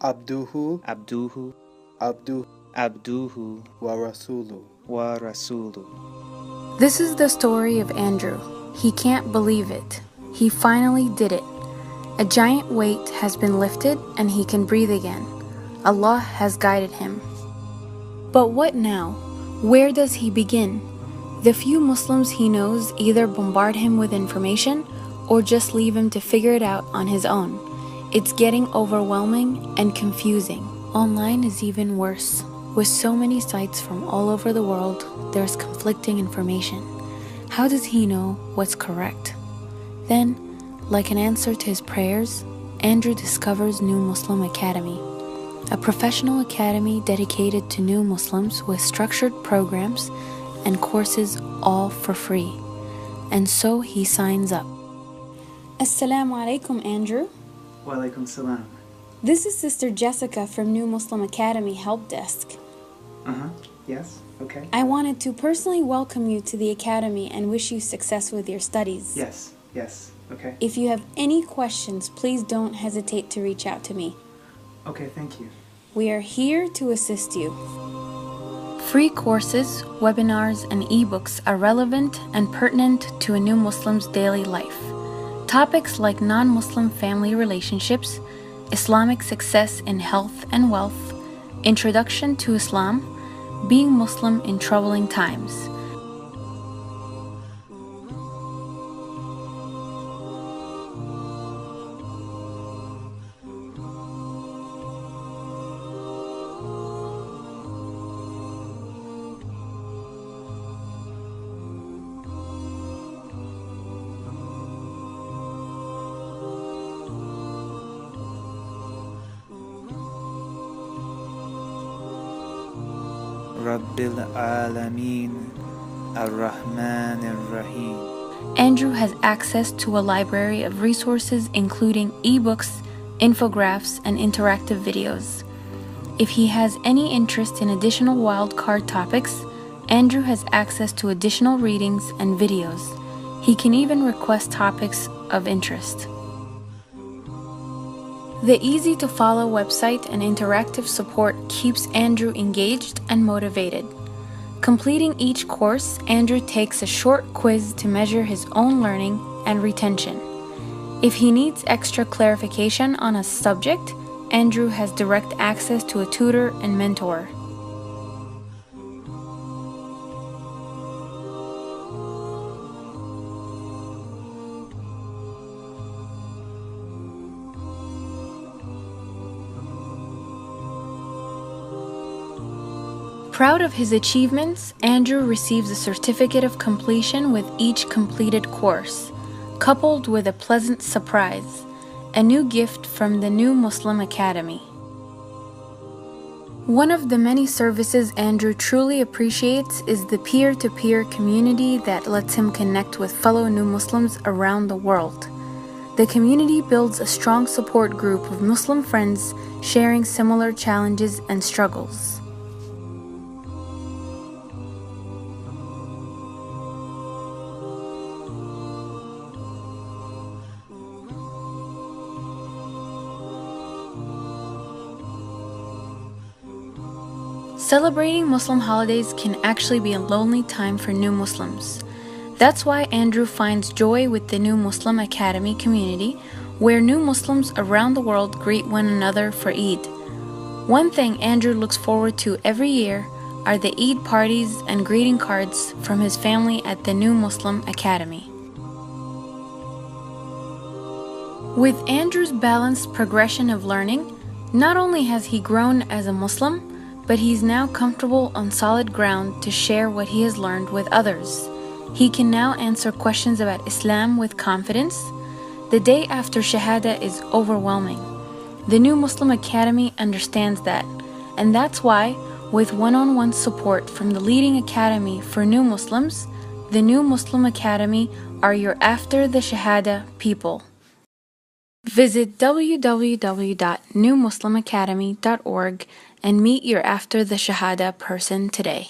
Abduhu Abduhu Abdu Abduhu wa Rasulu. wa Rasulu. This is the story of Andrew. He can't believe it. He finally did it. A giant weight has been lifted and he can breathe again. Allah has guided him. But what now? Where does he begin? The few Muslims he knows either bombard him with information or just leave him to figure it out on his own. It's getting overwhelming and confusing. Online is even worse. With so many sites from all over the world, there's conflicting information. How does he know what's correct? Then, like an answer to his prayers, Andrew discovers New Muslim Academy, a professional academy dedicated to new Muslims with structured programs and courses all for free. And so he signs up. Assalamu alaikum, Andrew. Wa alaikum salam. This is Sister Jessica from New Muslim Academy Help Desk. Yes, okay. I wanted to personally welcome you to the Academy and wish you success with your studies. Yes, okay. If you have any questions, please don't hesitate to reach out to me. Okay, thank you. We are here to assist you. Free courses, webinars, and ebooks are relevant and pertinent to a new Muslim's daily life. Topics like non-Muslim family relationships, Islamic success in health and wealth, introduction to Islam, being Muslim in troubling times. Rabbil Alameen Ar-Rahman Ar-Rahim. Andrew has access to a library of resources including ebooks, infographics, and interactive videos. If he has any interest in additional wildcard topics, Andrew has access to additional readings and videos. He can even request topics of interest. The easy-to-follow website and interactive support keeps Andrew engaged and motivated. Completing each course, Andrew takes a short quiz to measure his own learning and retention. If he needs extra clarification on a subject, Andrew has direct access to a tutor and mentor. Proud of his achievements, Andrew receives a certificate of completion with each completed course, coupled with a pleasant surprise, a new gift from the New Muslim Academy. One of the many services Andrew truly appreciates is the peer-to-peer community that lets him connect with fellow new Muslims around the world. The community builds a strong support group of Muslim friends sharing similar challenges and struggles. Celebrating Muslim holidays can actually be a lonely time for new Muslims. That's why Andrew finds joy with the New Muslim Academy community, where new Muslims around the world greet one another for Eid. One thing Andrew looks forward to every year are the Eid parties and greeting cards from his family at the New Muslim Academy. With Andrew's balanced progression of learning, not only has he grown as a Muslim, but he's now comfortable on solid ground to share what he has learned with others. He can now answer questions about Islam with confidence. The day after Shahadah is overwhelming. The New Muslim Academy understands that, and that's why, with one-on-one support from the leading academy for new Muslims, the New Muslim Academy are your after the Shahadah people. Visit www.newmuslimacademy.org and meet your after the Shahadah person today.